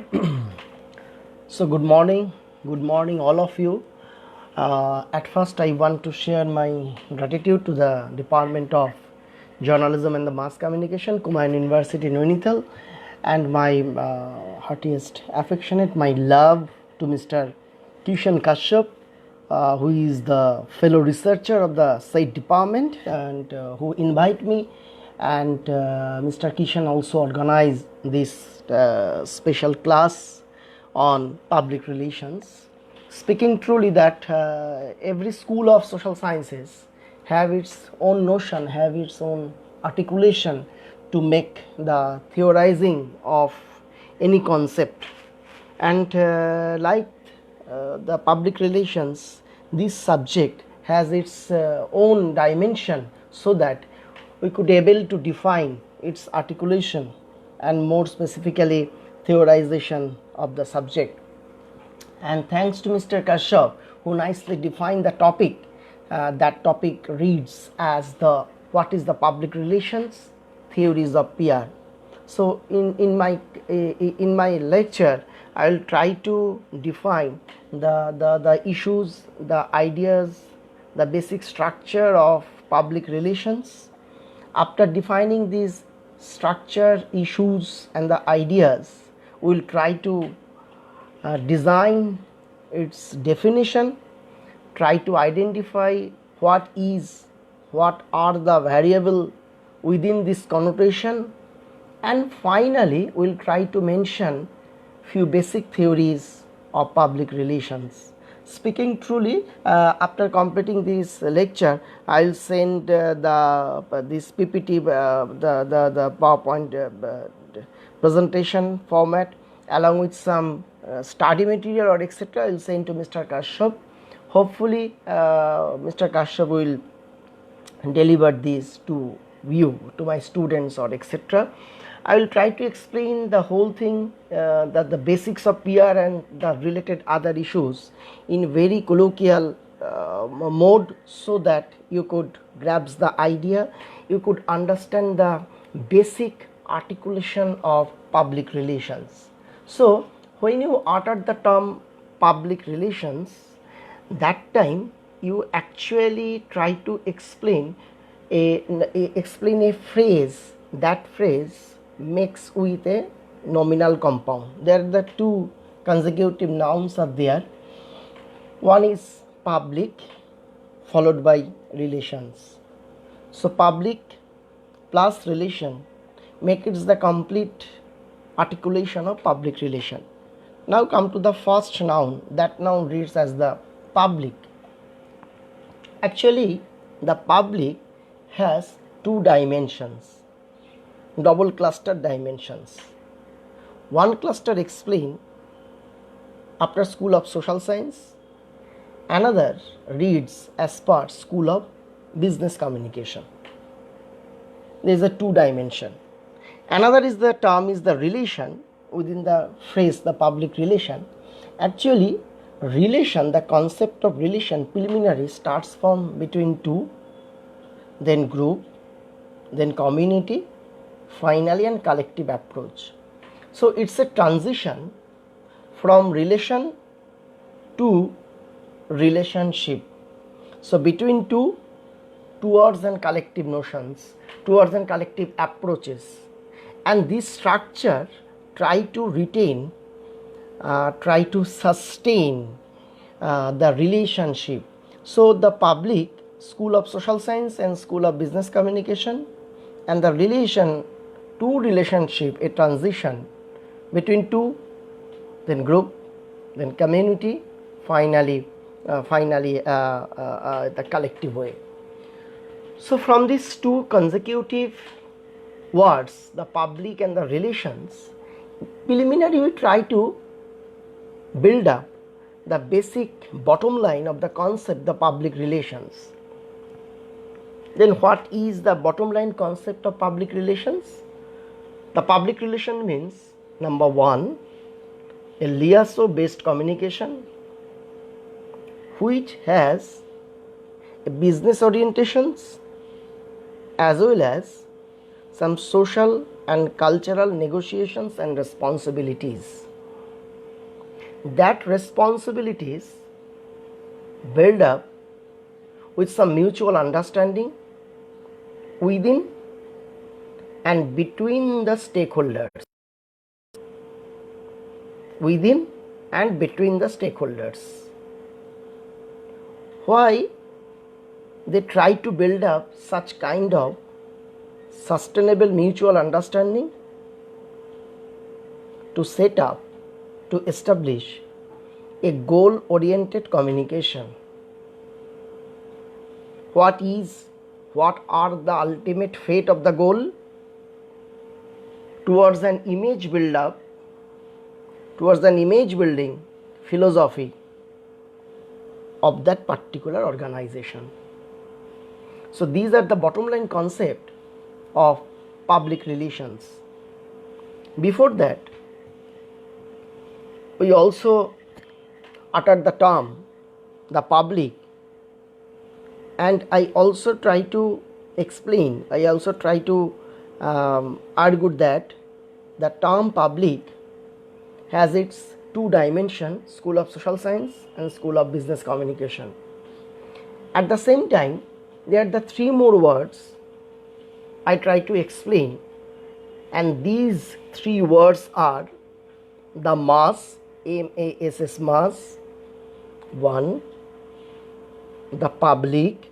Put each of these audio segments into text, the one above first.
So good morning, all of you. At first, I want to share my gratitude to the Department of Journalism and the Mass Communication, Kumaun University, Nainital, and my heartiest affectionate, my love to Mr. Kishan Kashyap, who is the fellow researcher of the said department and who invite me, and Mr. Kishan also organized this special class on public relations. Speaking truly that every school of social sciences have its own notion, have its own articulation to make the theorizing of any concept, and like the public relations, this subject has its own dimension, so that we could able to define its articulation and more specifically theorization of the subject. And thanks to Mr. Kashyap, who nicely defined the topic. That topic reads as the what is the public relations theories of PR. So in my lecture, I will try to define the issues, the ideas, the basic structure of public relations. After defining these structure, issues, and the ideas, we will try to design its definition, try to identify what are the variable within this connotation, and finally we'll try to mention few basic theories of public relations. Speaking truly, after completing this lecture, I'll send this PPT, the PowerPoint presentation format, along with some study material or etc. I'll send to Mr. Kashyap. Hopefully, Mr. Kashyap will deliver this to you, to my students or etc. I will try to explain the whole thing, the basics of PR and the related other issues in very colloquial mode, so that you could grasp the idea, you could understand the basic articulation of public relations. So when you uttered the term public relations, that time you actually try to explain a phrase. That phrase makes with a nominal compound. There are the two consecutive nouns are there. One is public followed by relations. So public plus relation make it the complete articulation of public relation. Now come to the first noun. That noun reads as the public. Actually, the public has two dimensions, double cluster dimensions. One cluster explained after School of Social Science, another reads as per School of Business Communication. There is a two dimension. Another is the term is the relation. Within the phrase the public relation, actually relation, the concept of relation preliminary starts from between two, then group, then community, finally and collective approach. So it's a transition from relation to relationship. So between two, towards and collective notions, towards and collective approaches, and this structure try to retain, try to sustain the relationship. So the public, School of Social Science and School of Business Communication, and the relation to relationship, a transition between two, then group, then community, finally the collective way. So from these two consecutive words, the public and the relations, preliminary we try to build up the basic bottom line of the concept, the public relations. Then what is the bottom line concept of public relations? The public relation means, number one, a liaison based communication which has a business orientations as well as some social and cultural negotiations and responsibilities. that responsibilities build up with some mutual understanding within and between the stakeholders. Within and between the stakeholders. Why they try to build up such kind of sustainable mutual understanding? To set up, to establish a goal-oriented communication. What are the ultimate fate of the goal? Towards an image build-up, towards an image building philosophy of that particular organization. So these are the bottom line concept of public relations. Before that, we also uttered the term the public, and I also try to explain, I also try to argue that the term public has its two dimensions, School of Social Science and School of Business Communication. At the same time, there are the three more words I try to explain, and these three words are the mass, M-A-S-S, mass, 1, the public,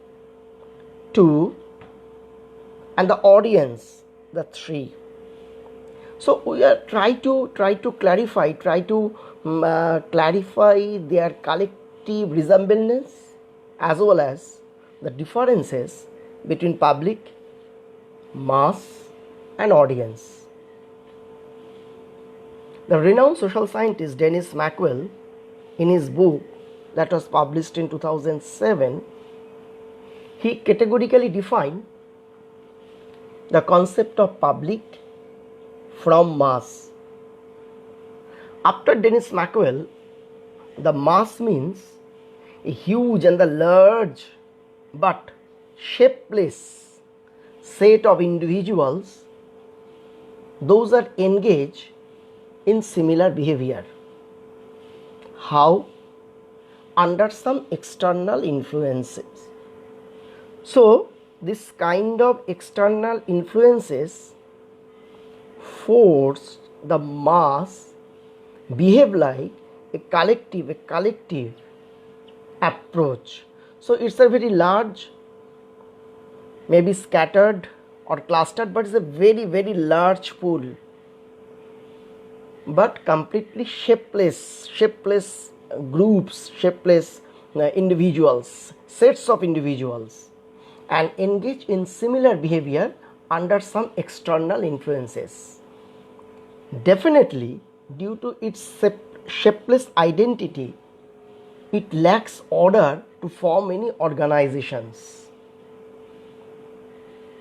2, and the audience, the 3. So we are try to clarify their collective resemblance as well as the differences between public, mass, and audience. The renowned social scientist Dennis Maxwell, in his book that was published in 2007, he categorically defined the concept of public from mass. After Dennis Maxwell, the mass means a huge and the large but shapeless set of individuals, those are engaged in similar behavior. How? Under some external influences. So this kind of external influences force the mass behave like a collective approach. So it's a very large, maybe scattered or clustered, but it's a very large pool, but completely shapeless groups, shapeless individuals, sets of individuals, and engage in similar behavior under some external influences. Definitely, due to its shapeless identity, it lacks order to form any organizations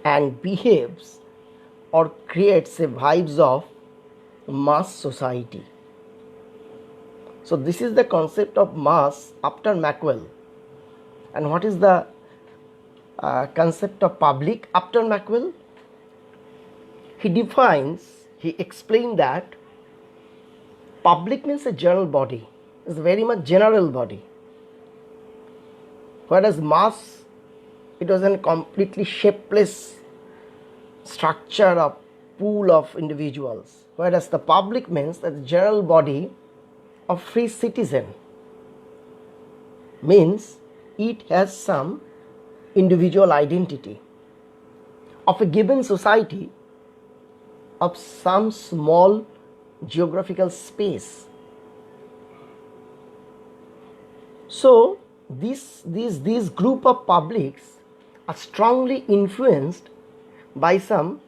and behaves or creates a vibes of mass society. So this is the concept of mass after Maxwell. And what is the concept of public after Maxwell? He explained that public means a general body, is very much general body, whereas mass, it was a completely shapeless structure of pool of individuals, whereas the public means that the general body of free citizen, means it has some individual identity of a given society, of some small geographical space. So this group of publics are strongly influenced by some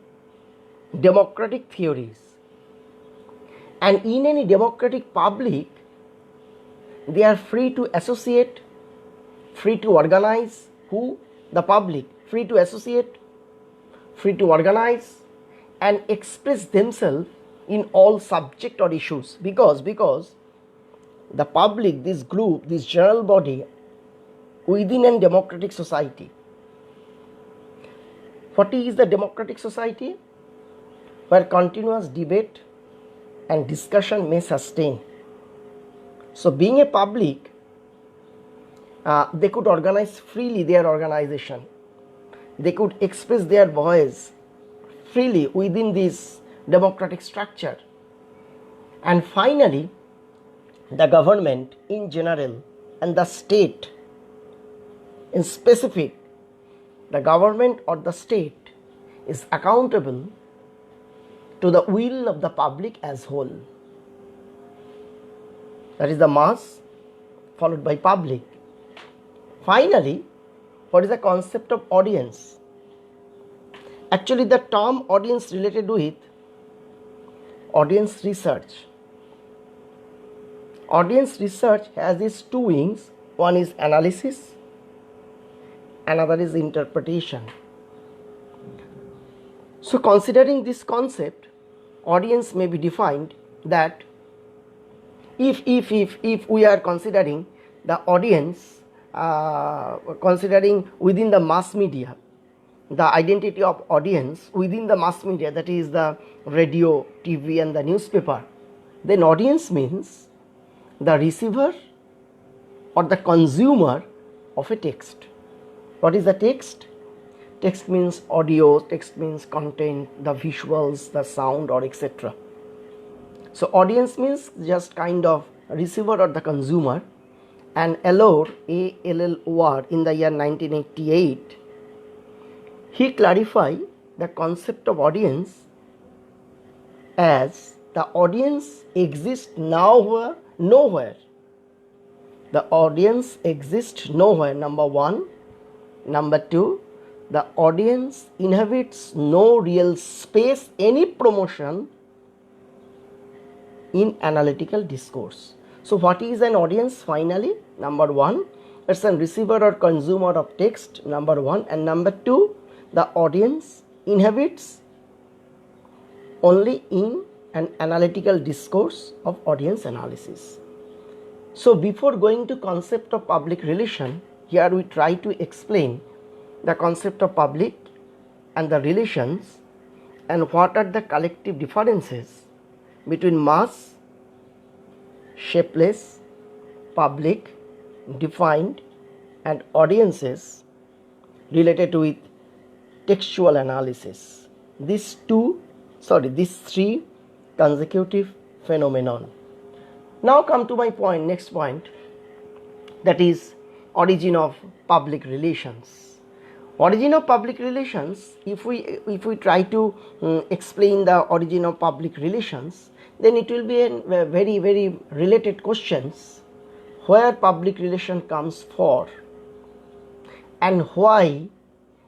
democratic theories, and in any democratic public they are free to associate, free to organize. Who? The public, free to associate, free to organize and express themselves in all subject or issues, because the public, this group, this general body within a democratic society. What is the democratic society? Where continuous debate and discussion may sustain, So being a public, they could organize freely their organization. They could express their voice freely within this democratic structure. And finally, the government in general and the state in specific, the government or the state is accountable to the will of the public as whole. That is the mass followed by public. Finally, what is the concept of audience? Actually, the term audience related with audience research. Audience research has these two wings. One is analysis, another is interpretation. So considering this concept, audience may be defined that if we are considering the audience, considering within the mass media, the identity of audience within the mass media, that is the radio, TV and the newspaper, then audience means the receiver or the consumer of a text. What is the text? Text means audio, text means content, the visuals, the sound or etc. So audience means just kind of receiver or the consumer. And Allor, A-L-L-O-R, in the year 1988, he clarified the concept of audience as the audience exists nowhere. The audience exists nowhere, number one. Number two, the audience inhabits no real space, any promotion in analytical discourse. So what is an audience finally? Number one, it's a receiver or consumer of text, number one. And number two, the audience inhabits only in an analytical discourse of audience analysis. So before going to concept of public relation, here we try to explain the concept of public and the relations and what are the collective differences between mass, shapeless, public, defined and audiences related with textual analysis. These three consecutive phenomenon. Now come to my point, next point, that is origin of public relations. Origin of public relations, if we try to explain the origin of public relations, then it will be a very, very related questions where public relation comes for and why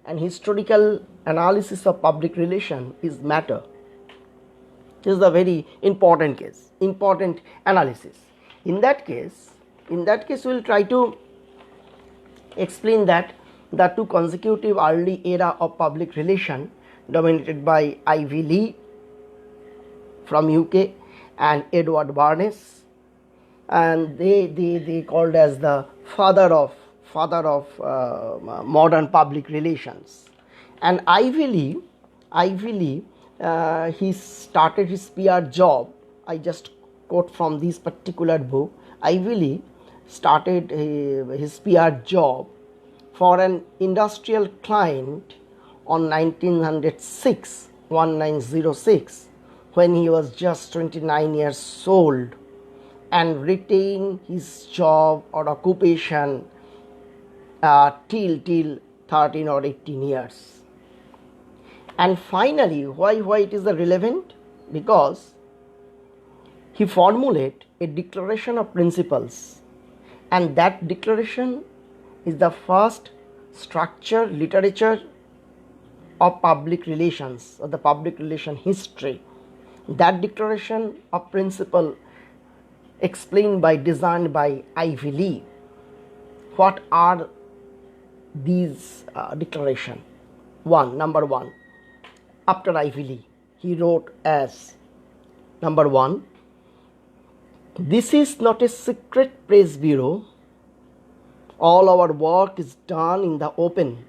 an historical analysis of public relation is matter. This is a very important case, important analysis. In that case we will try to explain that the two consecutive early era of public relation dominated by Ivy Lee from UK and Edward Barnes, and they called as the father of modern public relations. And Ivy Lee, he started his PR job. I just quote from this particular book. Ivy Lee started his PR job for an industrial client on 1906 when he was just 29 years old, and retained his job or occupation till 13 or 18 years. And finally, why it is relevant? Because he formulated a declaration of principles, and that declaration is the first structure literature of public relations, or the public relation history. That declaration of principle designed by Ivy Lee. What are these declaration? Number one, after Ivy Lee, he wrote as number one, this is not a secret press bureau. All our work is done in the open.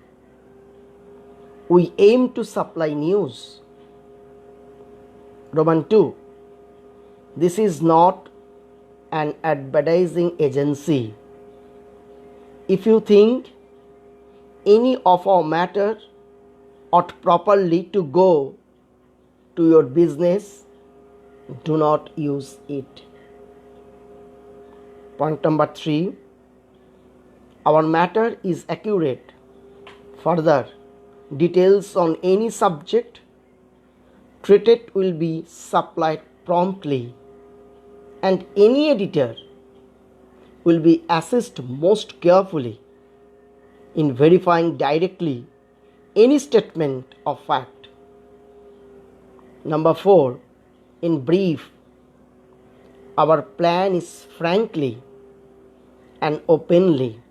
We aim to supply news. Roman 2, this is not an advertising agency. If you think any of our matter ought properly to go to your business, do not use it. Point number 3, our matter is accurate. Further, details on any subject treated will be supplied promptly, and any editor will be assessed most carefully in verifying directly any statement of fact. Number 4, in brief, our plan is frankly and openly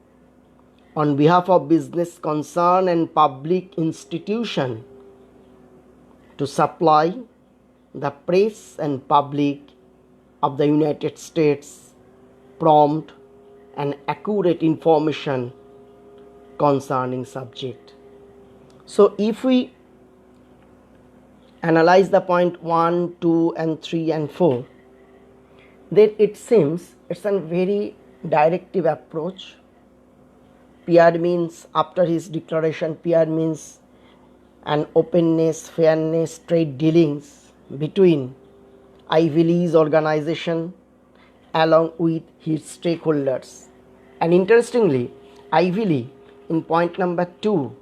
on behalf of business concern and public institution to supply the press and public of the United States prompt and accurate information concerning subject. So if we analyze the point 1, 2 and 3 and 4, then it seems it's a very directive approach. PR means, after his declaration, PR means an openness, fairness, trade dealings between Ivy League's organization along with his stakeholders. And interestingly, Ivy League, in point number 2,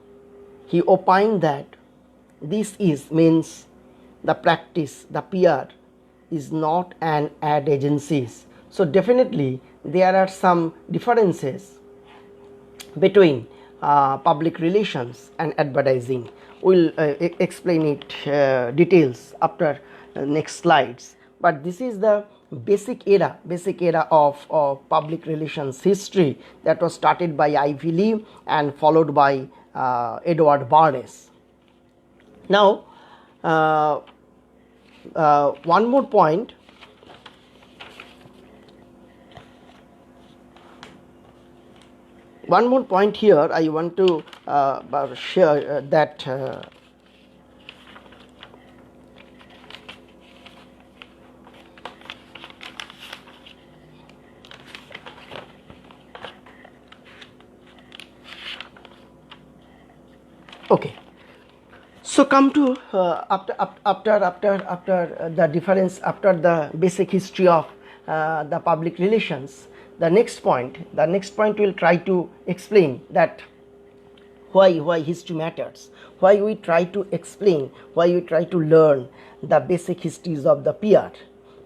he opined that this means the practice, the PR is not an ad agency. So definitely there are some differences between public relations and advertising. We'll explain it details after next slides. But this is the basic era of public relations history that was started by Ivy League and followed by Edward Barnes. Now, one more point. One more point here I want to share that okay. So come to after the difference, after the basic history of the public relations, the next point will try to explain that why history matters, why we try to explain, why we try to learn the basic histories of the PR,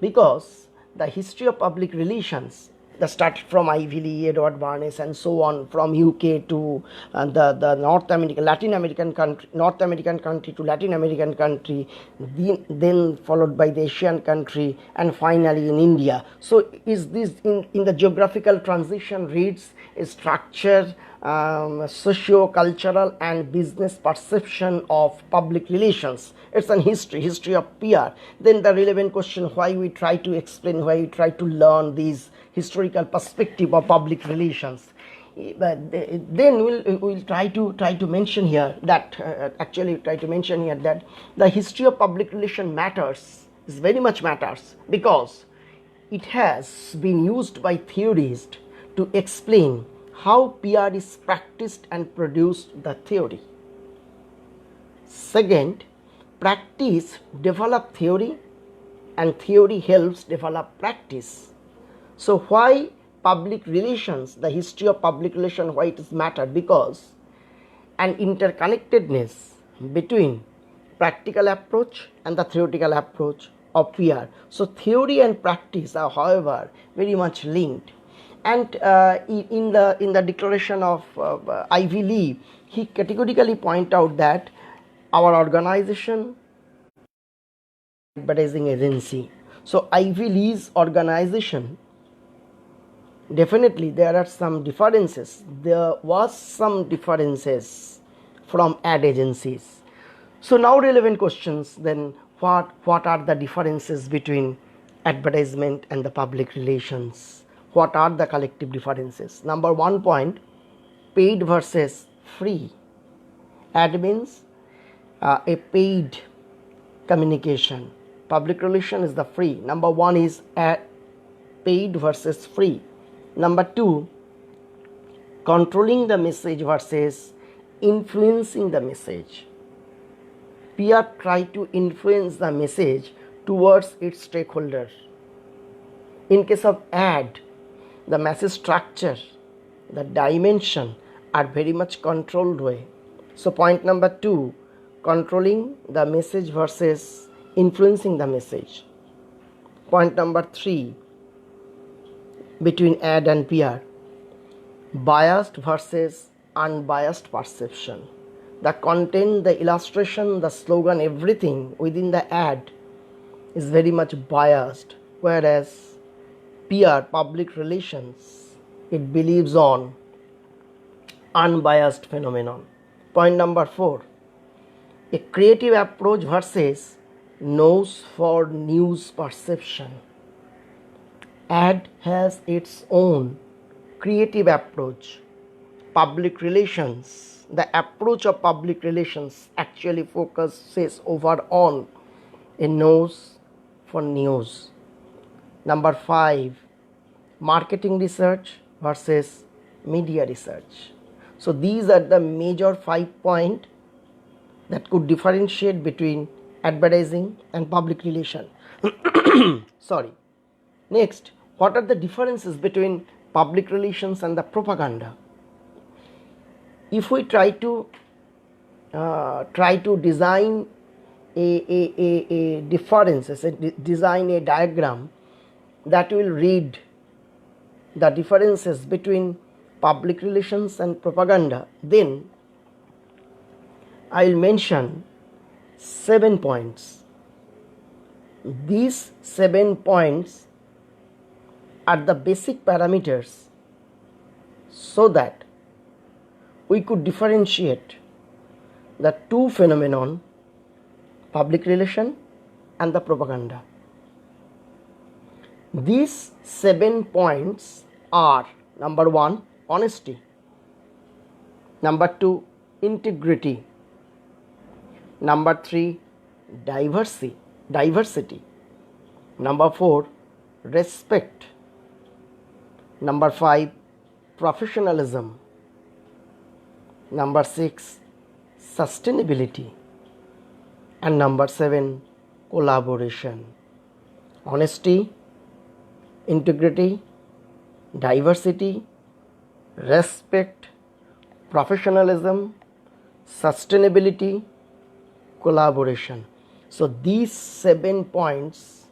because the history of public relations that started from Ivy League, Edward Barnes and so on, from UK to the North American, Latin American country, North American country to Latin American country, then followed by the Asian country, and finally in India. So is this in the geographical transition reads a structure, socio-cultural and business perception of public relations. It's an history of PR. Then the relevant question, why we try to explain, why we try to learn these historical perspective of public relations. But then we'll try to mention here that that the history of public relation matters, is very much matters, because it has been used by theorists to explain how PR is practiced and produced the theory. Second, practice develop theory and theory helps develop practice. So why public relations, the history of public relations, why it is mattered? Because an interconnectedness between practical approach and the theoretical approach of PR. So theory and practice are, however, very much linked. And in the declaration of Ivy League, he categorically point out that our organization advertising agency. So Ivy League's organization, definitely there are some differences. There was some differences from ad agencies. So now relevant questions then, what are the differences between advertisement and the public relations? What are the collective differences? Number 1 point, paid versus free. Ad means a paid communication. Public relation is the free. Number 1 is paid versus free. Number 2, controlling the message versus influencing the message. PR try to influence the message towards its stakeholder. In case of ad, the message structure, the dimension are very much controlled way. So point number 2, controlling the message versus influencing the message. Point number 3, between ad and PR, biased versus unbiased perception. The content, the illustration, the slogan, everything within the ad is very much biased, whereas PR, public relations, it believes on unbiased phenomenon. Point number 4, a creative approach versus nose for news perception. Ad has its own creative approach. Public relations, the approach of public relations actually focuses over on a nose for news. Number 5, marketing research versus media research. So these are the major 5 points that could differentiate between advertising and public relation. Sorry. Next, what are the differences between public relations and the propaganda? If we try to design a difference, design a diagram that will read the differences between public relations and propaganda, then I will mention 7 points. These 7 points are the basic parameters so that we could differentiate the two phenomenon, public relation and the propaganda. These 7 points are: number 1, honesty; number 2, integrity; number 3, diversity; number 4, respect; number 5, professionalism; number 6, sustainability; and number 7, collaboration. Honesty, integrity, diversity, respect, professionalism, sustainability, collaboration. So these 7 points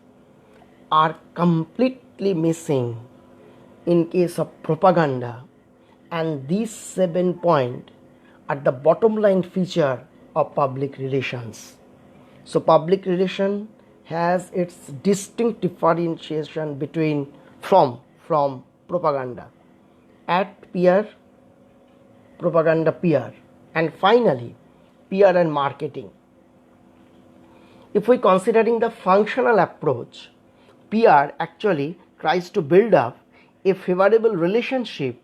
are completely missing in case of propaganda, and these 7 points are the bottom line feature of public relations. So public relation has its distinct differentiation between from propaganda. Ad PR, propaganda PR, and finally PR and marketing. If we considering the functional approach, PR actually tries to build up a favorable relationship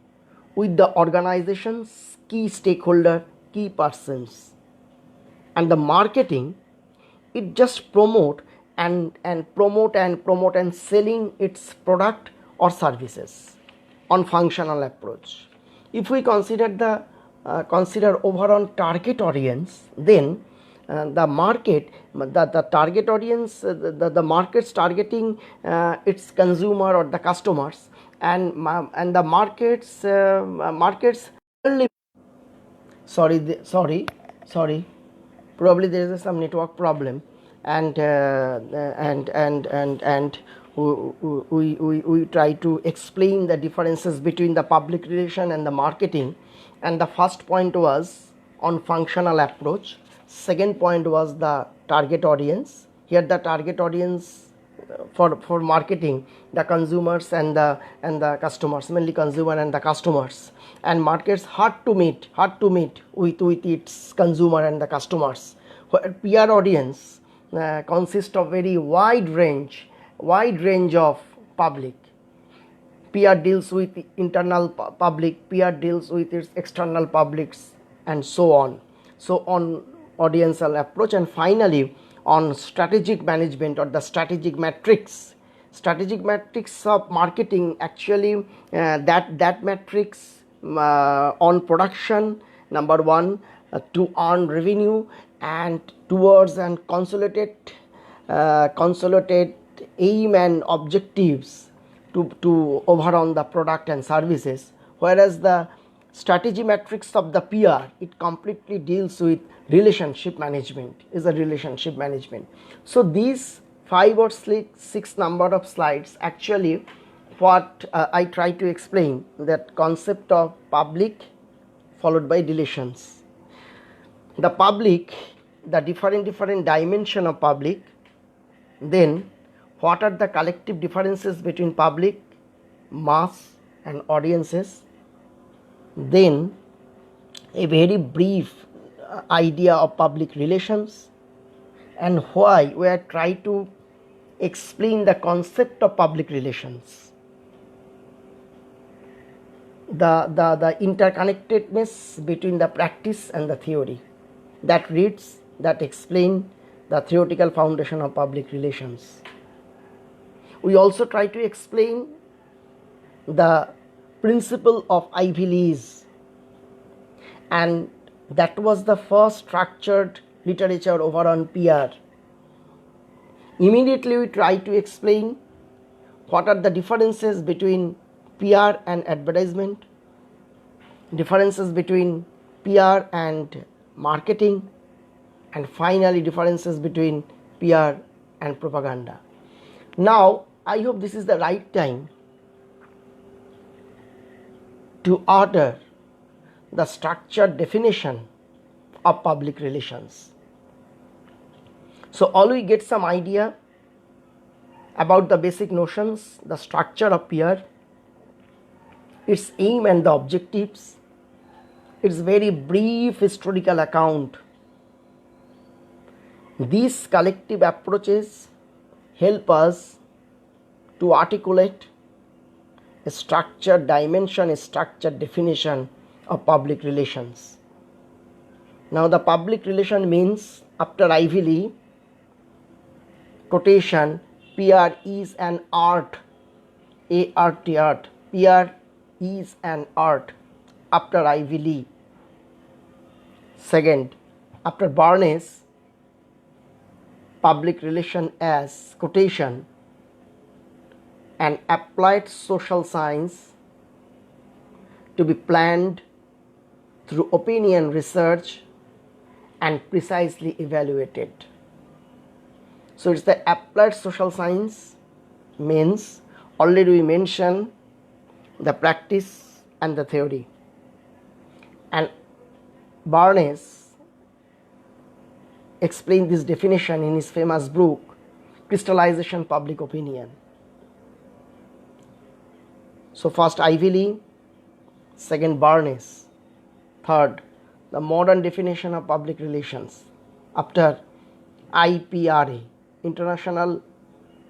with the organization's key stakeholder, key persons, and the marketing, it just promote and selling its product or services on functional approach. If we consider overall target audience, then the market, the target audience, the market's targeting its consumer or the customers, and the markets sorry, probably there is some network problem, and we try to explain the differences between the public relation and the marketing. And the first point was on functional approach, second point was the target audience. Here the target audience for marketing, the consumers and the customers, mainly consumer and the customers, and markets hard to meet with its consumer and the customers. Where PR audience consists of very wide range of public. PR deals with internal public, PR deals with its external publics, and so on. So on audiential approach, and finally on strategic management or the strategic matrix. strategic metrics of marketing, actually that metrics on production, number one, to earn revenue and towards and consolidate aim and objectives to overall the product and services, whereas the strategy metrics of the PR, it completely deals with relationship management, is a relationship management. So these 5 or 6 number of slides, actually what I try to explain, that concept of public followed by relations. The public, the different dimension of public, then what are the collective differences between public, mass and audiences, then a very brief idea of public relations, and why we are trying to explain the concept of public relations, the interconnectedness between the practice and the theory, that explain the theoretical foundation of public relations. We also try to explain the principle of Ivy Lees, and that was the first structured literature over on PR. Immediately we try to explain what are the differences between PR and advertisement, differences between PR and marketing, and finally differences between PR and propaganda. Now I hope this is the right time to order the structured definition of public relations. So all we get some idea about the basic notions, the structure of PR, its aim and the objectives, its very brief historical account. These collective approaches help us to articulate a structured dimension, a structured definition of public relations. Now the public relation means, after Ivy Lee quotation, PR is an art, A-R-T, art. PR is an art, after Ivy Lee. Second, after Barnes, public relation as quotation, an applied social science to be planned through opinion research and precisely evaluated. So it's the applied social science, means already we mentioned the practice and the theory, and Barnes explained this definition in his famous book Crystallization Public Opinion. So first Ivy Lee, second Barnes, third the modern definition of public relations after IPRA, International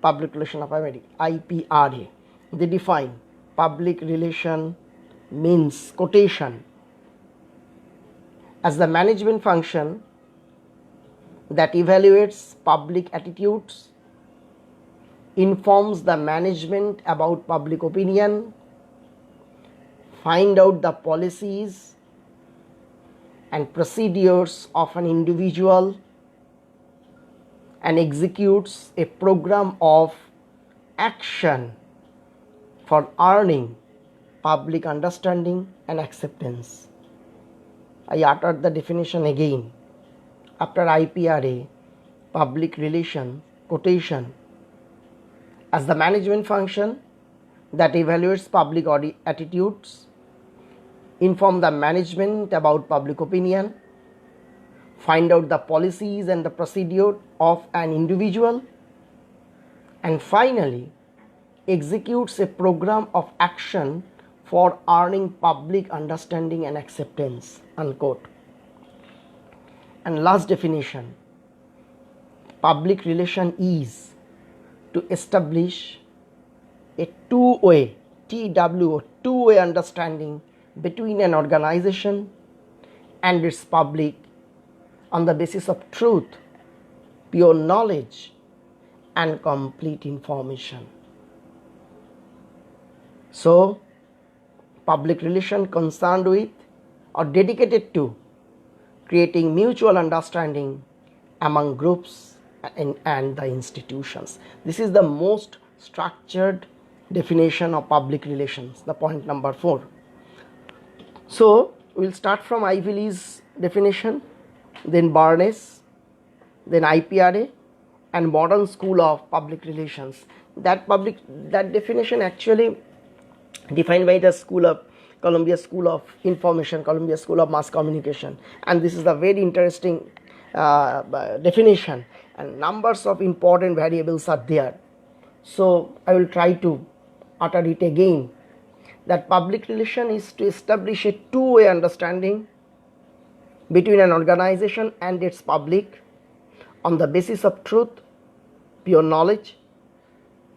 Public Relation of America, IPRA. They define public relation means quotation as the management function that evaluates public attitudes, informs the management about public opinion, find out the policies and procedures of an individual, and executes a program of action for earning public understanding and acceptance. I uttered the definition again. After IPRA, public relation quotation as the management function that evaluates public attitudes, inform the management about public opinion, find out the policies and the procedure of an individual, and finally executes a program of action for earning public understanding and acceptance, unquote. And last definition, public relation is to establish a two-way, two-way understanding between an organization and its public on the basis of truth, pure knowledge, and complete information. So public relation concerned with or dedicated to creating mutual understanding among groups and the institutions. This is the most structured definition of public relations, the point number 4. So we'll start from Ivy Lee's definition, then Barnes, then IPRA, and modern school of public relations. That definition actually defined by the Columbia School of Information, Columbia School of Mass Communication, and this is a very interesting definition, and numbers of important variables are there. So I will try to utter it again, that public relation is to establish a two-way understanding between an organization and its public on the basis of truth, pure knowledge,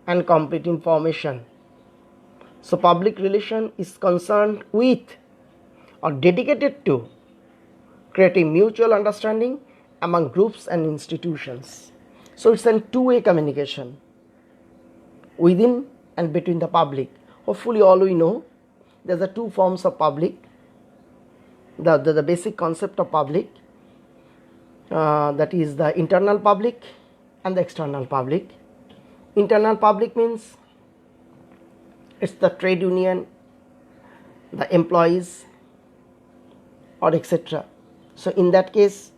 and complete information. So public relation is concerned with or dedicated to creating mutual understanding among groups and institutions. So it's a two-way communication within and between the public. Hopefully all we know there's a two forms of public, the basic concept of public, that is the internal public and the external public. Internal public means it's the trade union, the employees, or etc. So in that case,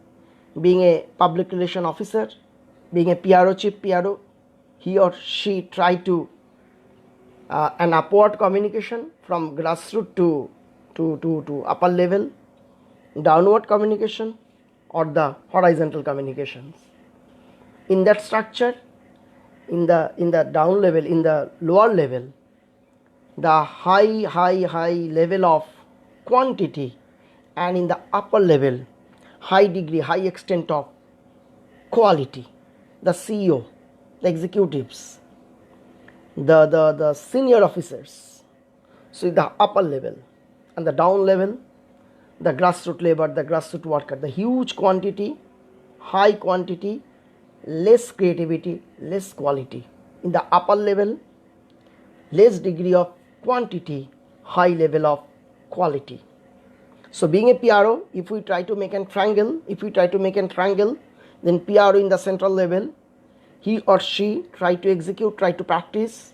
being a public relation officer, being a PRO, chief PRO, he or she try to an upward communication from grassroots to upper level, downward communication, or the horizontal communications. In that structure, in the down level, in the lower level, the high level of quantity, and in the upper level, high degree, high extent of quality. The CEO, the executives, the senior officers. So the upper level, and the down level, the grassroots labor, the grassroots worker. The huge quantity, high quantity, less creativity, less quality. In the upper level, less degree of quantity, high level of quality. So being a PRO, if we try to make a triangle, then PRO in the central level, he or she try to execute, try to practice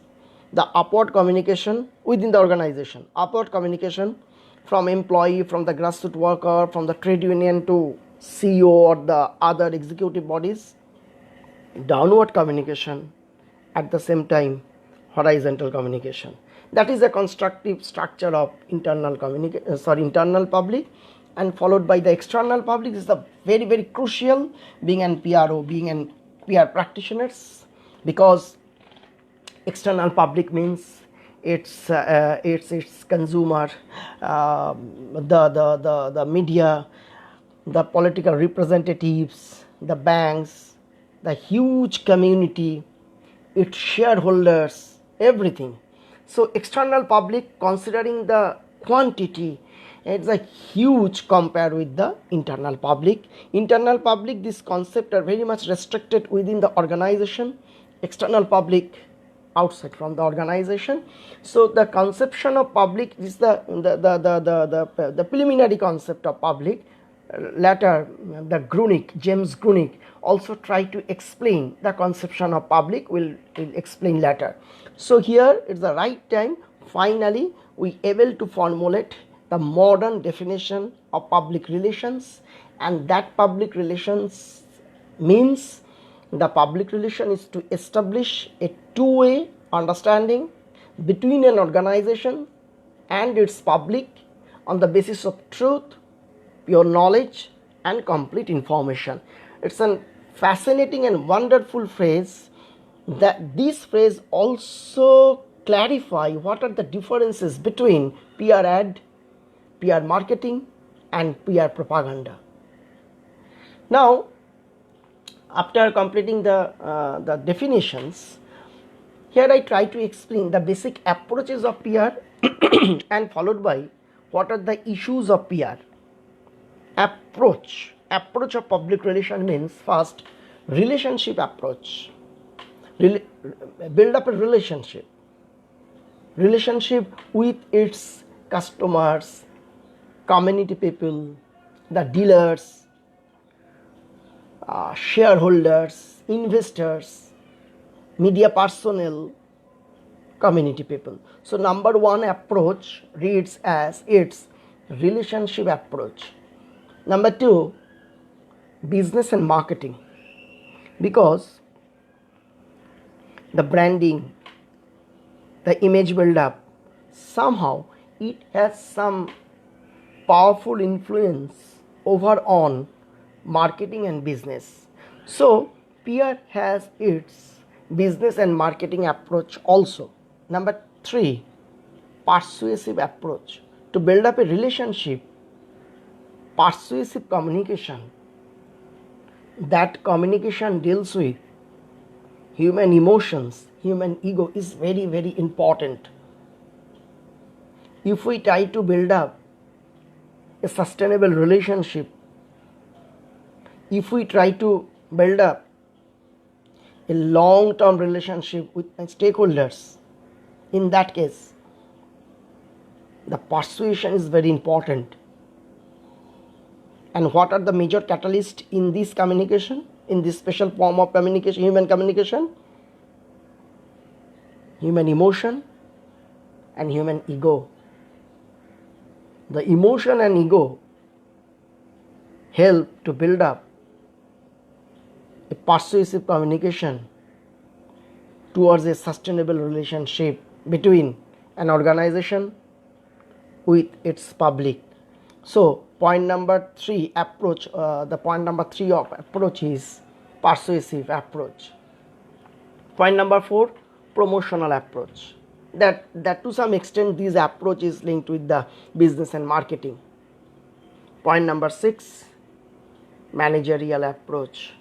the upward communication within the organization. Upward communication from employee, from the grassroots worker, from the trade union to CEO or the other executive bodies. Downward communication, at the same time horizontal communication. That is a constructive structure of internal public, and followed by the external public. This is the very crucial, being an PRO, being an PR practitioners, because external public means it's consumer, the media, the political representatives, the banks, the huge community, its shareholders, everything. So external public, considering the quantity, it's a huge compared with the internal public. Internal public, this concept are very much restricted within the organization. External public, outside from the organization. So the conception of public is the preliminary concept of public. Later, the James Grunick also tried to explain the conception of public. We'll explain later. So here it's the right time. Finally, we able to formulate the modern definition of public relations, and that public relations means the public relation is to establish a two-way understanding between an organization and its public on the basis of truth, pure knowledge, and complete information. It's a fascinating and wonderful phrase. That this phrase also clarify what are the differences between PR ad, PR marketing, and PR propaganda. Now, after completing the definitions, here I try to explain the basic approaches of PR and followed by what are the issues of PR. Approach of public relation means first relationship approach. Build up a relationship. relationship with its customers, community people, the dealers, shareholders, investors, media personnel, community people. So number one approach reads as its relationship approach. Number two, business and marketing, because the branding, the image build up, somehow it has some powerful influence over on marketing and business. So PR has its business and marketing approach also. Number three, persuasive approach. To build up a relationship, persuasive communication, that communication deals with human emotions, human ego is very, very important. If we try to build up a sustainable relationship, if we try to build up a long-term relationship with my stakeholders, in that case, the persuasion is very important. And what are the major catalysts in this communication, in this special form of communication, human communication? Human emotion and human ego. The emotion and ego help to build up a persuasive communication towards a sustainable relationship between an organization with its public. So point number three approach, the point number three of approach is persuasive approach. Point number four, promotional approach. That to some extent this approach is linked with the business and marketing. Point number six, managerial approach.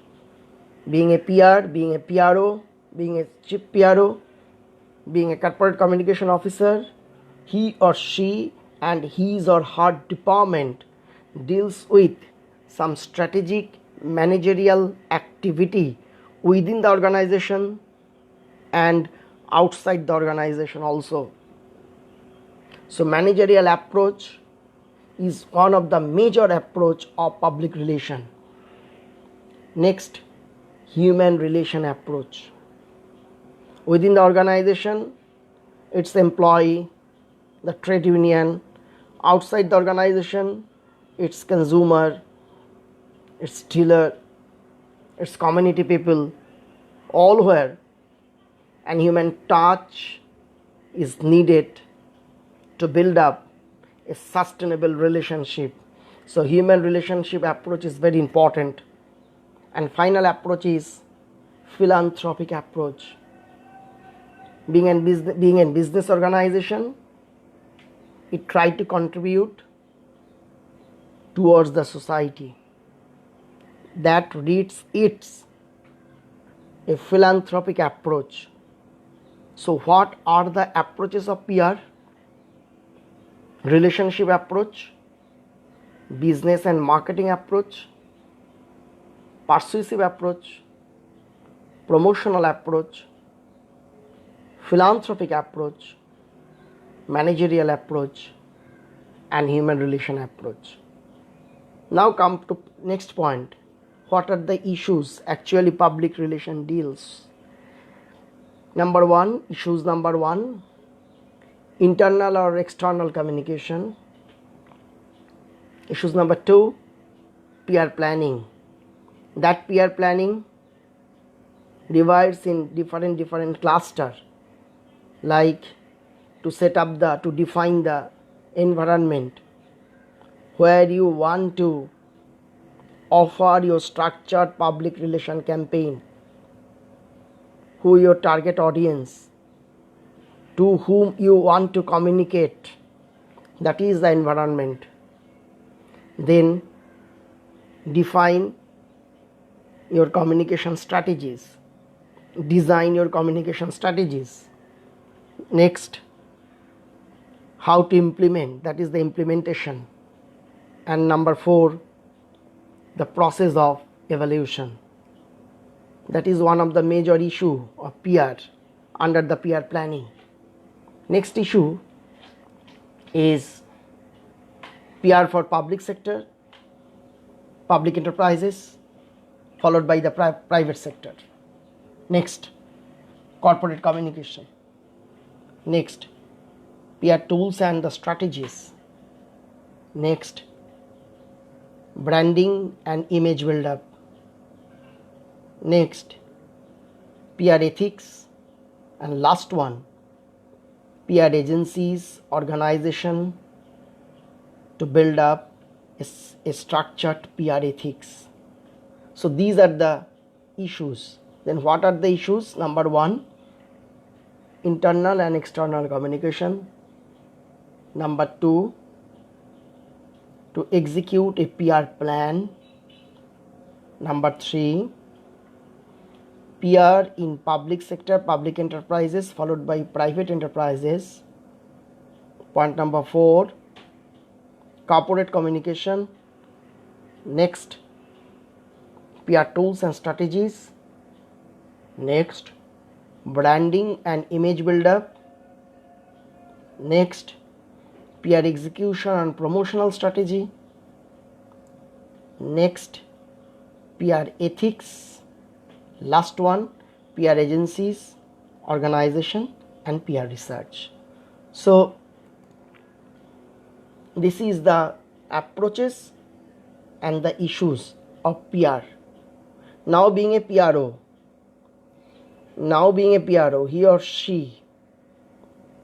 Being a PR, being a PRO, being a chief PRO, being a corporate communication officer, he or she and his or her department deals with some strategic managerial activity within the organization and outside the organization also. So managerial approach is one of the major approach of public relation. Next, human relation approach. Within the organization, its employee, the trade union, outside the organization, its consumer, its dealer, its community people, all where and human touch is needed to build up a sustainable relationship. So human relationship approach is very important. And final approach is philanthropic approach. Being a business organization, it tries to contribute towards the society. That reads it's a philanthropic approach. So what are the approaches of PR? Relationship approach, business and marketing approach, persuasive approach, promotional approach, philanthropic approach, managerial approach, and human relation approach. Now come to next point. What are the issues actually public relation deals? Issues number one, internal or external communication. Issues number two, PR planning. That PR planning divides in different clusters, like to define the environment where you want to offer your structured public relation campaign, who your target audience, to whom you want to communicate, that is the environment. Then define your communication strategies, design your communication strategies. Next, how to implement, that is the implementation. And number four, the process of evaluation. That is one of the major issue of PR under the PR planning. Next issue is PR for public sector, public enterprises, followed by the private sector. Next, corporate communication. Next, PR tools and the strategies. Next, branding and image build-up. Next, PR ethics. And last one, PR agencies, organization to build up a structured PR ethics. So these are the issues. Then what are the issues? Number one, internal and external communication. Number two, to execute a PR plan. Number three, PR in public sector, public enterprises, followed by private enterprises. Point number four, corporate communication. Next, PR tools and strategies. Next, branding and image build-up. Next, PR execution and promotional strategy. Next, PR ethics. Last one, PR agencies, organization and PR research. So this is the approaches and the issues of PR. Now being a PRO, he or she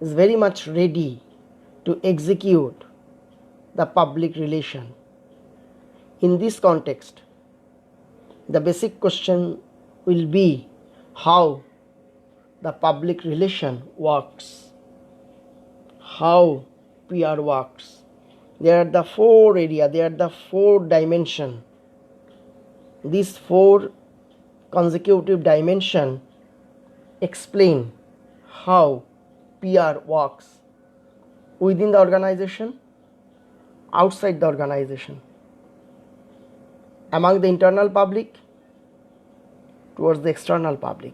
is very much ready to execute the public relation. In this context, the basic question will be how the public relation works, how PR works. There are the four areas, there are the four dimensions. These four consecutive dimensions explain how PR works within the organization, outside the organization, among the internal public, towards the external public.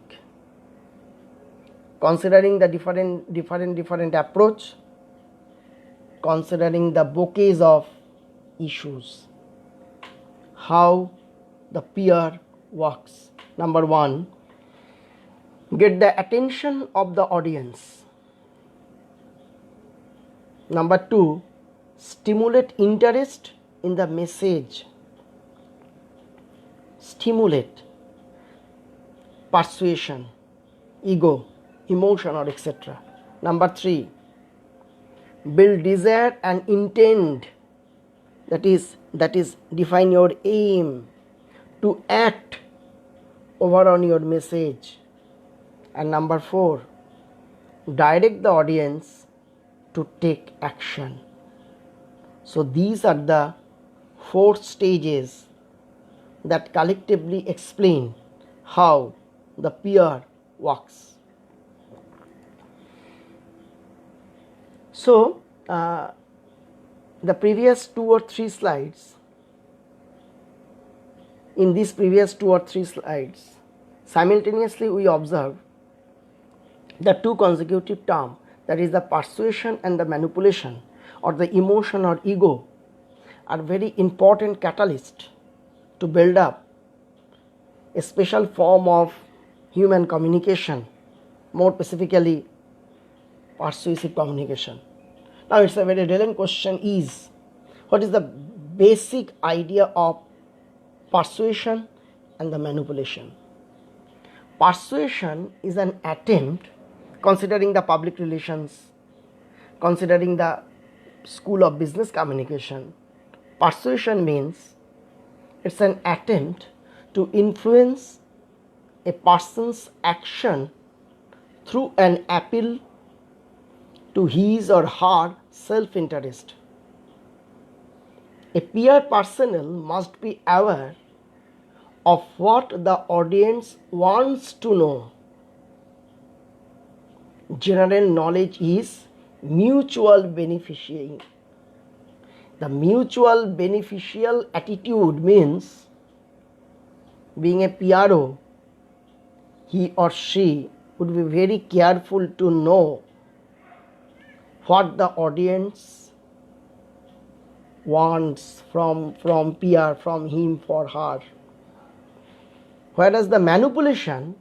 Considering the different approach, considering the bouquets of issues, how the PR works. Number one, get the attention of the audience. Number two, stimulate interest in the message. Stimulate persuasion, ego, emotion or etc. Number three, build desire and intent, that is define your aim to act over on your message. And number four, direct the audience to take action. So these are the four stages that collectively explain how the PR works. So the previous two or three slides, in these previous two or three slides, simultaneously we observe the two consecutive terms, that is the persuasion and the manipulation, or the emotion or ego, are very important catalyst to build up a special form of human communication, more specifically persuasive communication. Now it's a very relevant question is, what is the basic idea of persuasion and the manipulation? Persuasion is an attempt, considering the public relations, considering the school of business communication. Persuasion means it's an attempt to influence a person's action through an appeal to his or her self-interest. A PR personnel must be aware of what the audience wants to know. General knowledge is mutual beneficial. The mutual beneficial attitude means, being a PRO, he or she would be very careful to know what the audience wants from PR, from him, for her. Whereas the manipulation,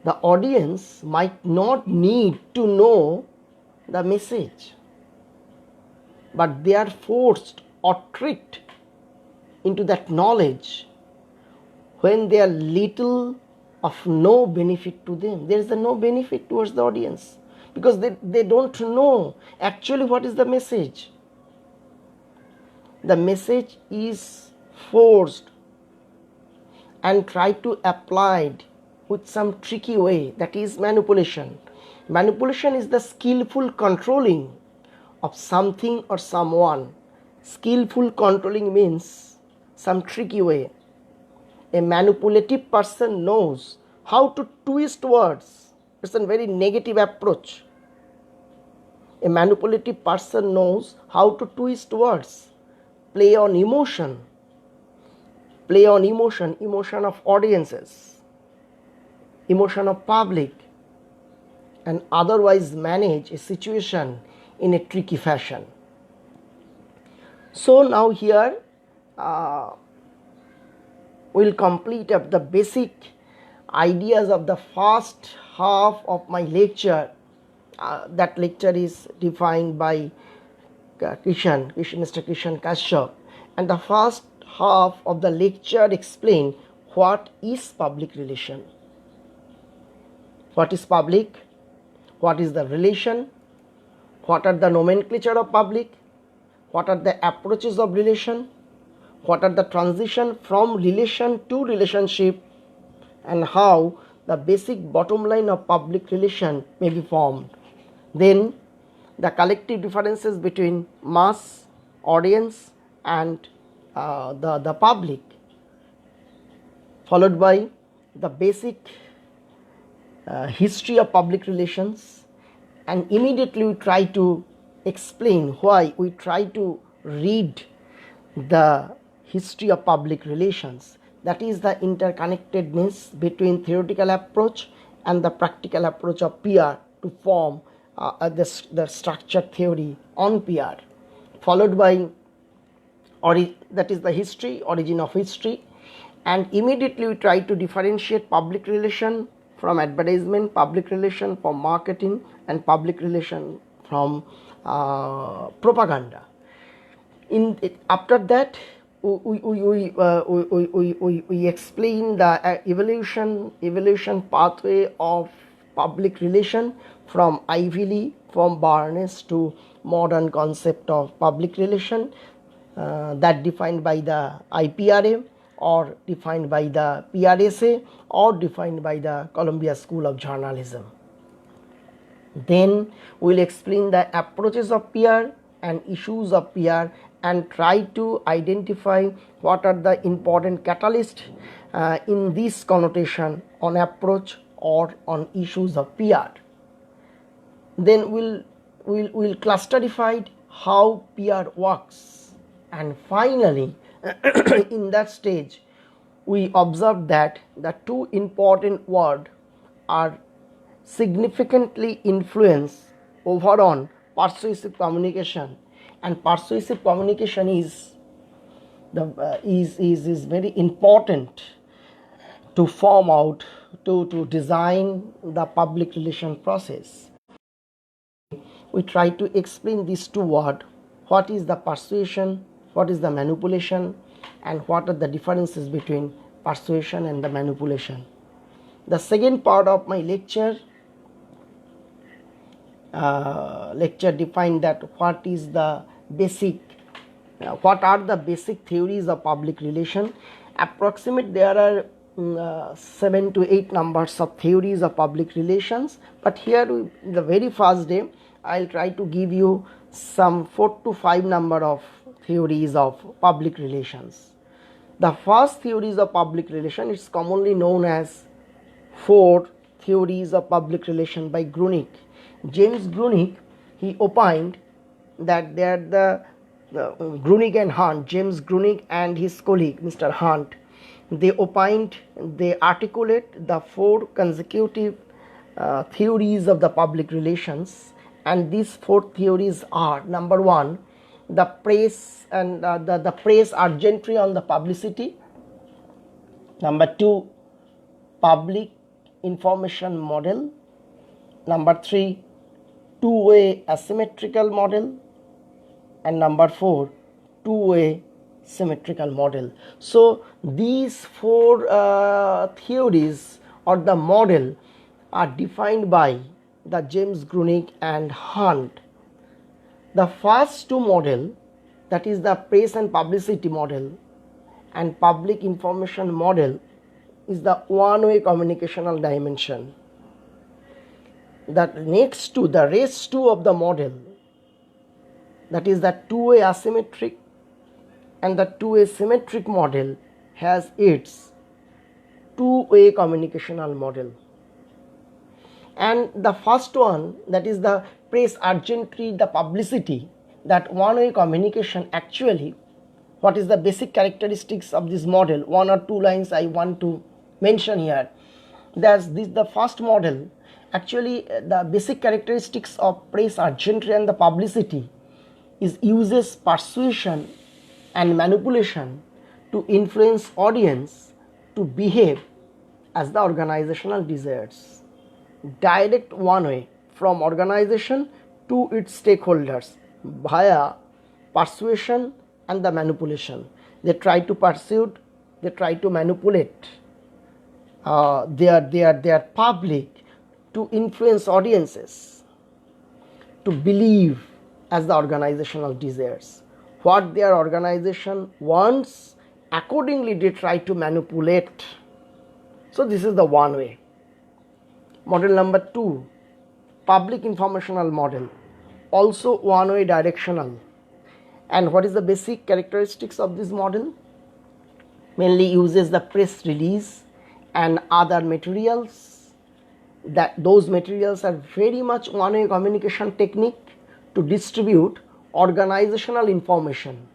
the audience might not need to know the message, but they are forced or tricked into that knowledge when they are little of no benefit to them. There is no benefit towards the audience because they don't know actually what is the message. The message is forced and tried to applied with some tricky way, that is manipulation. Manipulation is the skillful controlling of something or someone. Skillful controlling means some tricky way. A manipulative person knows how to twist words. It's a very negative approach. A manipulative person knows how to twist words, play on emotion of audiences, emotion of public, and otherwise manage a situation in a tricky fashion. So now here we'll complete up the basic ideas of the first half of my lecture. That lecture is defined by Mr. Kishan Kashyap, and the first half of the lecture explain what is public relation. What is public? What is the relation? What are the nomenclature of public? What are the approaches of relation? What are the transition from relation to relationship, and how the basic bottom line of public relation may be formed. Then the collective differences between mass, audience, and the public, followed by the basic history of public relations, and immediately we try to explain why we try to read the history of public relations, that is the interconnectedness between theoretical approach and the practical approach of PR to form the structured theory on PR, followed by that is the history, origin of history, and immediately we try to differentiate public relation from advertisement, public relation from marketing, and public relation from propaganda. After that, we explain the evolution pathway of public relation from Ivy League, from Barnes to modern concept of public relation, that defined by the IPRA or defined by the PRSA or defined by the Columbia School of Journalism. Then we'll explain the approaches of PR and issues of PR and try to identify what are the important catalysts in this connotation on approach or on issues of PR. Then we'll clusterify how PR works, and finally in that stage we observe that the two important words are significantly influence over on persuasive communication, and persuasive communication is very important to form out to design the public relation process. We try to explain these two words: what is the persuasion, what is the manipulation, and what are the differences between persuasion and the manipulation. The second part of my lecture defined that what is the basic what are the basic theories of public relation. Approximate there are 7 to 8 numbers of theories of public relations, but here the very first day I'll try to give you some 4 to 5 number of theories of public relations. The first theories of public relation is commonly known as 4 theories of public relation by Grunig. James Grunig, he opined that they are the Grunig and Hunt, James Grunig and his colleague Mr. Hunt, they opined, they articulate the 4 consecutive theories of the public relations, And these four theories are: number one, the praise and the praise urgently on the publicity; number two, public information model; number three, two-way asymmetrical model; and number four, two-way symmetrical model. So these four theories or the model are defined by the James Grunig and Hunt. The first two model, that is the praise and publicity model and public information model, is the one-way communicational dimension. The next two, the rest two of the model, that is the two-way asymmetric and the two-way symmetric model, has its two-way communicational model. And the first one, that is the praise urgently the publicity, that one-way communication, actually what is the basic characteristics of this model? One or two lines I want to mention here. The first model, actually the basic characteristics of praise urgently and the publicity is uses persuasion and manipulation to influence audience to behave as the organizational desires. Direct one way from organization to its stakeholders via persuasion and the manipulation. They try to persuade, they try to manipulate their public to influence audiences to believe as the organizational desires. What their organization wants, accordingly they try to manipulate. So this is the one way. Model number two, public informational model, also one way directional. And what is the basic characteristics of this model? Mainly uses the press release and other materials. That those materials are very much one-way communication technique to distribute organizational information.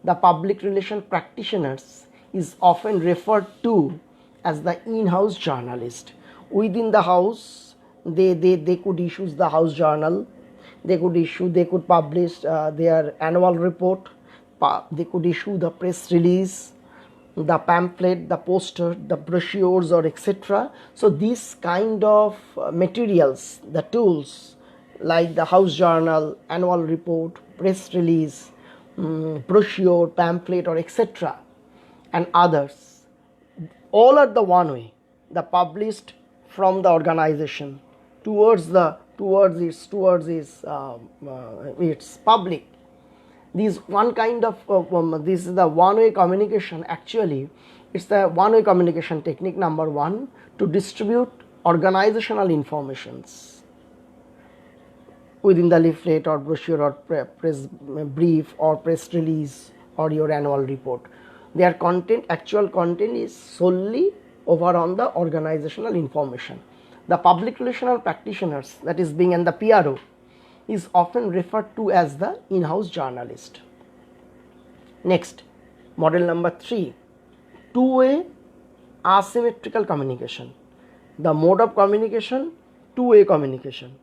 The public relation practitioners is often referred to as the in-house journalist. Within the house, they could issue the house journal, they could publish their annual report, they could issue the press release, the pamphlet, the poster, the brochures, or etc. So these kind of materials, the tools like the house journal, annual report, press release, brochure, pamphlet, or etc. and others, all are the one way, the published from the organization towards its public. This one kind of this is the one-way communication. Actually, it's the one-way communication technique number one, to distribute organizational informations within the leaflet or brochure or press brief or press release or your annual report. Their content, actual content, is solely over on the organizational information. The public relational practitioners, that is being and the PRO, is often referred to as the in-house journalist. Next, model number three, two-way asymmetrical communication. The mode of communication, two-way communication.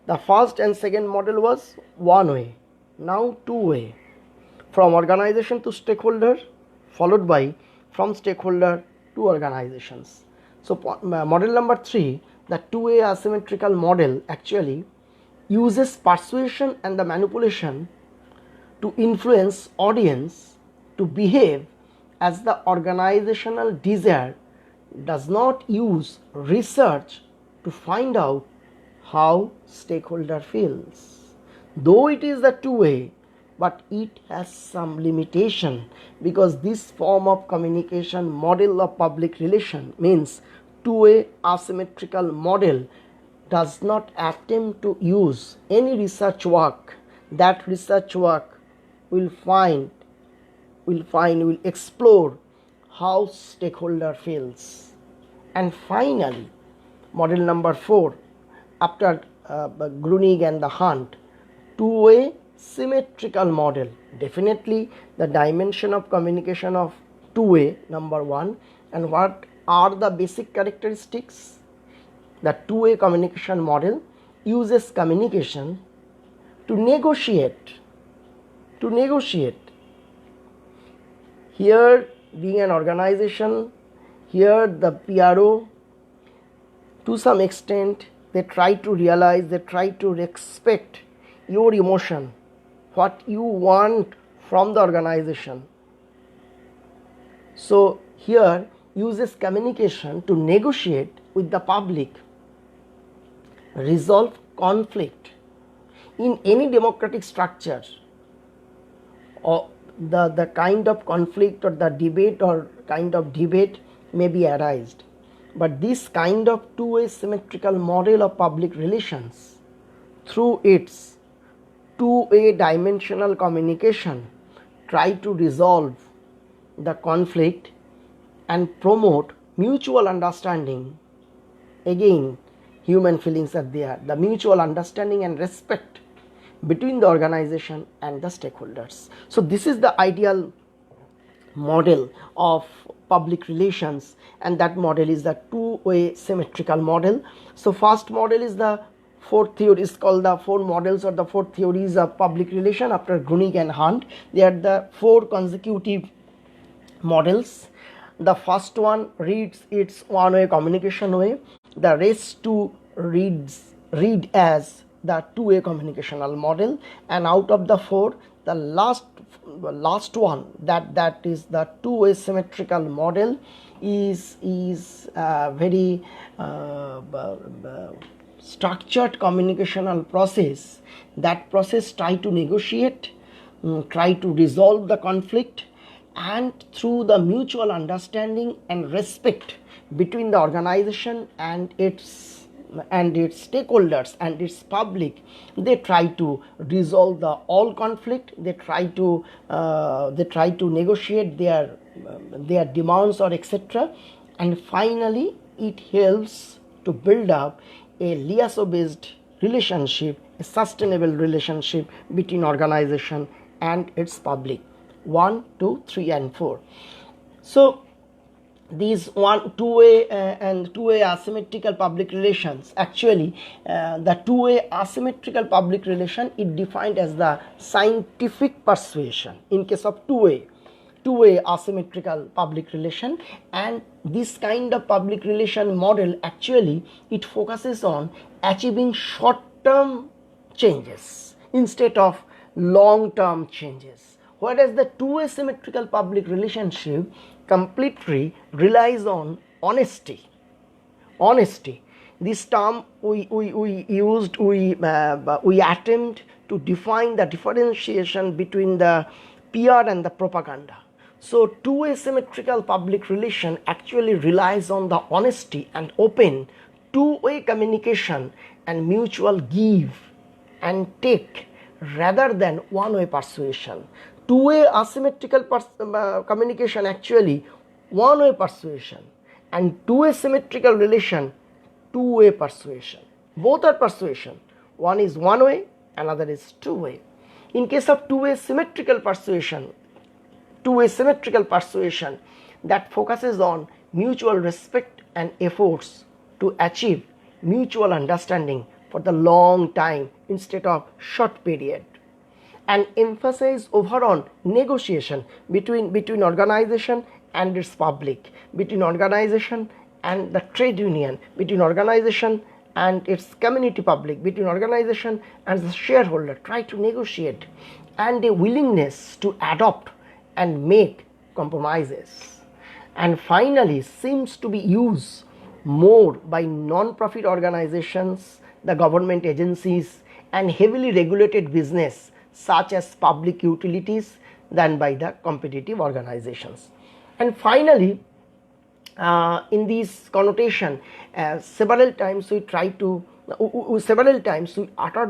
The first and second model was one way, now two-way, from organization to stakeholder, followed by from stakeholder to organizations. So model number three, the two-way asymmetrical model, actually uses persuasion and the manipulation to influence audience to behave as the organizational desire, does not use research to find out how stakeholder feels. Though it is the two-way, but it has some limitation, because this form of communication model of public relation, means two-way asymmetrical model, does not attempt to use any research work. That research work will explore how stakeholder feels. And finally, model number four, after Grunig and the Hunt, two-way symmetrical model. Definitely the dimension of communication of two-way, number one. And what are the basic characteristics? The two-way communication model uses communication to negotiate. Here, being an organization, here the PRO, to some extent, they try to realize, they try to respect your emotion, what you want from the organization. So here uses communication to negotiate with the public, resolve conflict. In any democratic structure, or the kind of conflict or the debate or kind of debate may be arised, but this kind of two-way symmetrical model of public relations, through its two-way dimensional communication, try to resolve the conflict and promote mutual understanding. Again, human feelings are there, the mutual understanding and respect between the organization and the stakeholders. So this is the ideal model of public relations, and that model is the two-way symmetrical model. So first model is the fourth theory, is called the four models or the four theories of public relation after Grunig and Hunt. They are the four consecutive models. The first one reads its one-way communication way, the rest two read as the two-way communicational model, and out of the four, the last one, that is the two-way symmetrical model, is very structured communicational process. That process try to negotiate, try to resolve the conflict, and through the mutual understanding and respect between the organization and its stakeholders and its public, they try to resolve the all conflict. They try to negotiate their demands or etc. And finally, it helps to build up a liaison based relationship, a sustainable relationship between organization and its public. 1, 2, 3 and 4. So these two-way asymmetrical public relations, actually the two-way asymmetrical public relation is defined as the scientific persuasion in case of two-way asymmetrical public relation. And this kind of public relation model, actually it focuses on achieving short-term changes instead of long-term changes, whereas the two-way symmetrical public relationship completely relies on honesty. This term we attempt to define the differentiation between the PR and the propaganda. So two-way symmetrical public relation actually relies on the honesty and open two-way communication and mutual give and take rather than one-way persuasion. Two-way asymmetrical communication, actually one-way persuasion, and two-way symmetrical relation, two-way persuasion. Both are persuasion. One is one-way, another is two-way. In case of two-way symmetrical persuasion that focuses on mutual respect and efforts to achieve mutual understanding for the long time instead of short period, and emphasize overall negotiation between organization and its public, between organization and the trade union, between organization and its community public, between organization and the shareholder. Try to negotiate, and a willingness to adopt and make compromises. And finally, seems to be used more by non-profit organizations, the government agencies, and heavily regulated business such as public utilities than by the competitive organizations. And finally, in this connotation, several times we uttered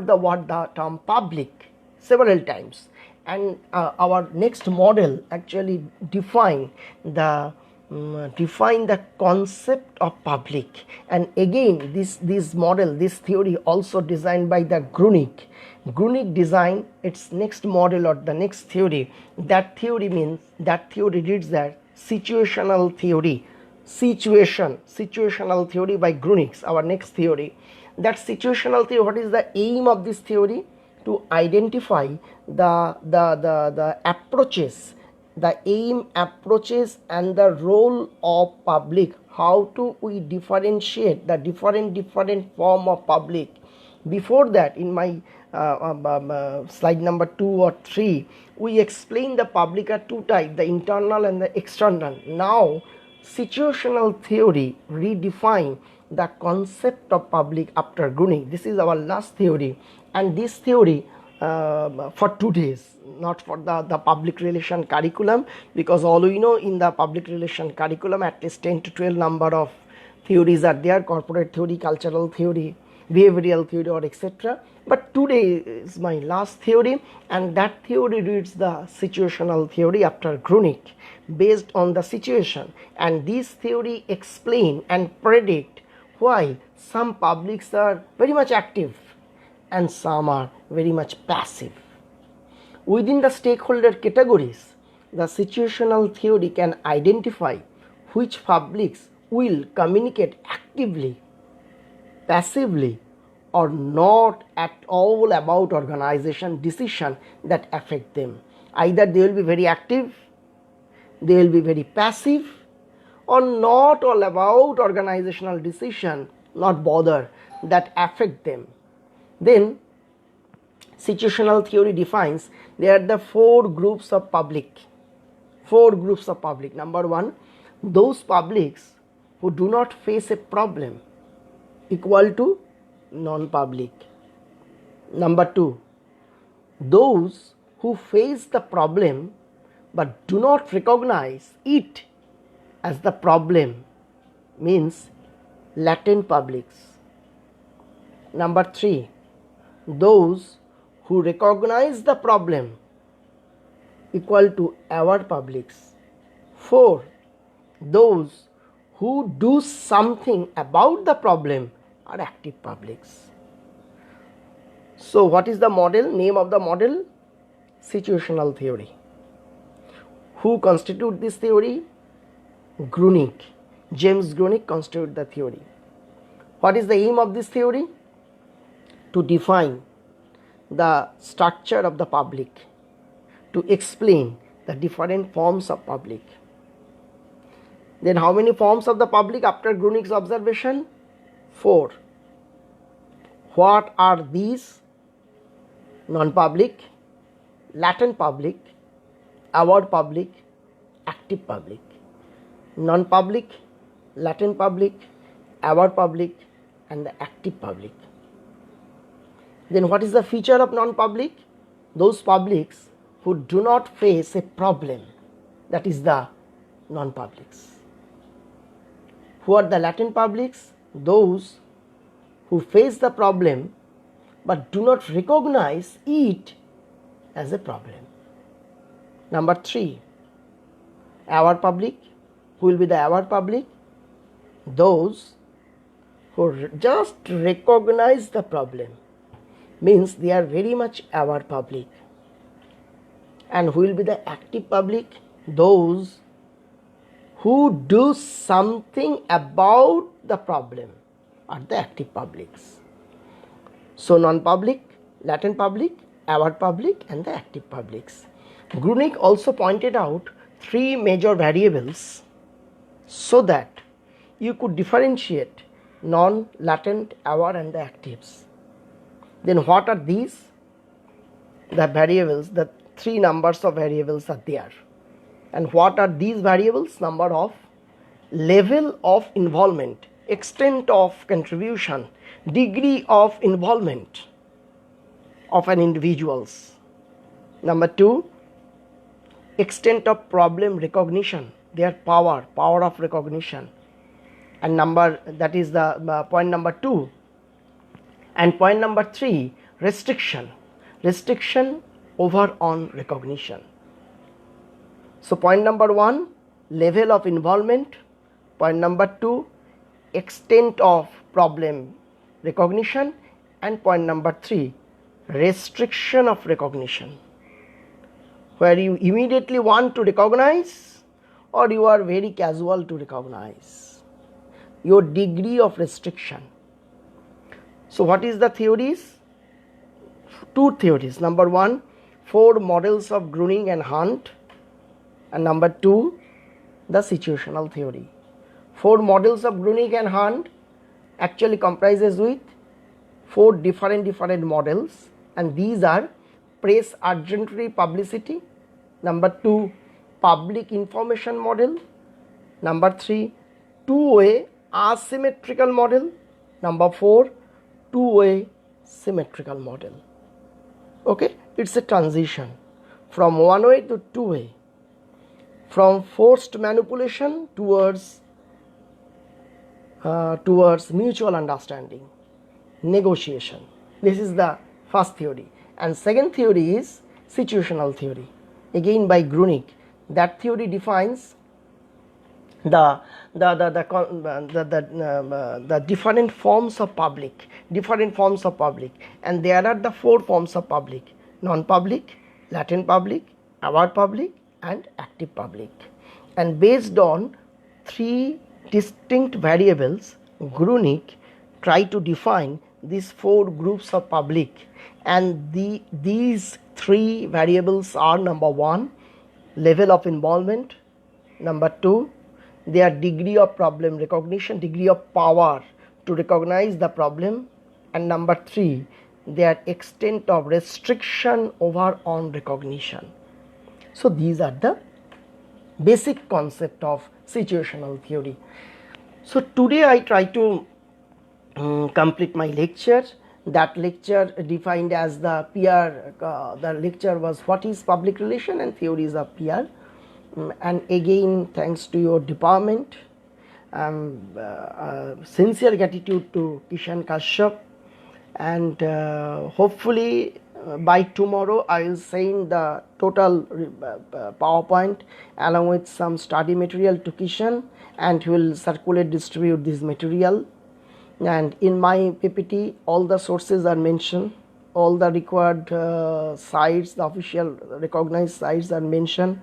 the term public several times, and our next model actually define the concept of public. And again, this theory also designed by the Grunig design its next model or the next theory. That theory reads that situational theory by Grunig, our next theory. That situational theory, what is the aim of this theory? To identify the approaches, the aim, approaches, and the role of public. How to we differentiate the different form of public. Before that, in my slide number 2 or 3, we explained the public are two types, the internal and the external. Now situational theory redefine the concept of public after Grunig. This is our last theory, and this theory for 2 days, not for the public relation curriculum, because all we know in the public relation curriculum at least 10 to 12 number of theories are there: corporate theory, cultural theory, behavioral theory, or etc. But today is my last theory, and that theory reads the situational theory after Grunig, based on the situation, and this theory explain and predict why some publics are very much active and some are very much passive. Within the stakeholder categories, the situational theory can identify which publics will communicate actively, passively, or not at all about organization decision that affect them. Either they will be very active, they will be very passive, or not all about organizational decision, not bother, that affect them. Then situational theory defines there are the 4 groups of public. 4 groups of public. Number 1, those publics who do not face a problem, equal to non-public. Number 2, those who face the problem but do not recognize it as the problem, means latent publics. Number 3, those who recognize the problem, equal to aware publics. 4, those who do something about the problem are active publics. So what is the model? Name of the model? Situational theory. Who constitute this theory? Grunig. James Grunig constitute the theory. What is the aim of this theory? To define the structure of the public, to explain the different forms of public. Then how many forms of the public after Grunig's observation? 4. What are these? Non-public, latent public, aware public, active public. Non-public, latent public, aware public, and the active public. Then what is the feature of non-public? Those publics who do not face a problem, that is the non-publics. Who are the latent publics? Those who face the problem but do not recognize it as a problem. Number 3, aware public. Who will be the aware public? Those who just recognize the problem, means they are very much aware public. And who will be the active public? Those who do something about the problem are the active publics. So non-public, latent public, aware public, and the active publics. Grunig also pointed out 3 major variables so that you could differentiate non-latent, aware, and the actives. Then what are these? The variables, the 3 numbers of variables are there. And what are these variables? Number of, level of involvement, extent of contribution, degree of involvement of an individuals. Number 2, extent of problem recognition, their power of recognition. And that is the point number 2. And point number 3, restriction over on recognition. So point number 1, level of involvement. Point number 2, extent of problem recognition. And point number 3, restriction of recognition, where you immediately want to recognize or you are very casual to recognize. Your degree of restriction. So what is the theories? Two theories. Number one, 4 models of Gruning and Hunt, and number 2, the situational theory. 4 models of Gruning and Hunt actually comprises with 4 different models, and these are press urgency publicity, number 2, public information model, number 3, two-way asymmetrical model, number 4, two-way symmetrical model. Okay, it's a transition from one-way to two-way, from forced manipulation towards mutual understanding, negotiation. This is the first theory. And second theory is situational theory, again by Gruning. That theory defines the different forms of public, and there are the 4 forms of public: non-public, latent public, aware public, and active public. And based on 3 distinct variables, Gruning tried to define these 4 groups of public, and these 3 variables are: number 1, level of involvement; number 2, their degree of problem recognition, degree of power to recognize the problem; and number 3, their extent of restriction over on recognition. So these are the basic concept of situational theory. So today I try to complete my lecture. That lecture defined as the PR, the lecture was what is public relation and theories of PR. And again, thanks to your department, sincere gratitude to Kishan Kashyap, and hopefully by tomorrow I will send the total PowerPoint along with some study material to Kishan, and he will distribute this material. And in my PPT all the sources are mentioned, all the required sites, the official recognized sites are mentioned,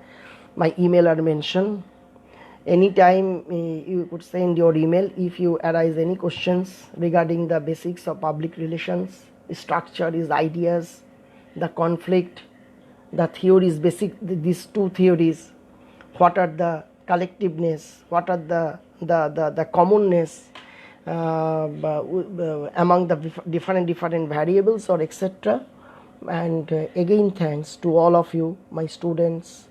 my email are mentioned. Anytime you could send your email if you arise any questions regarding the basics of public relations, structure is ideas, the conflict, the theories, basic these 2 theories, what are the collectiveness, what are the commonness among the different variables or etc. And again, thanks to all of you, my students,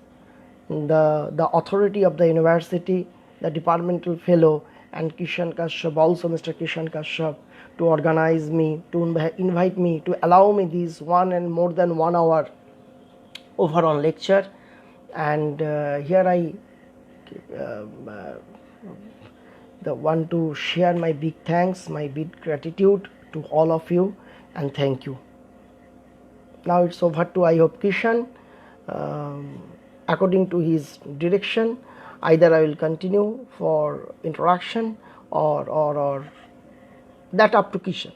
the authority of the university, the departmental fellow, and Kishan Kashyap, also Mr. Kishan Kashyap, to organize me, to invite me, to allow me this 1 and more than 1 hour overall lecture. And here I want to share my big thanks, my big gratitude to all of you, and thank you. Now it's over to, I hope, Kishan. According to his direction, either I will continue for introduction or that up to Kishan.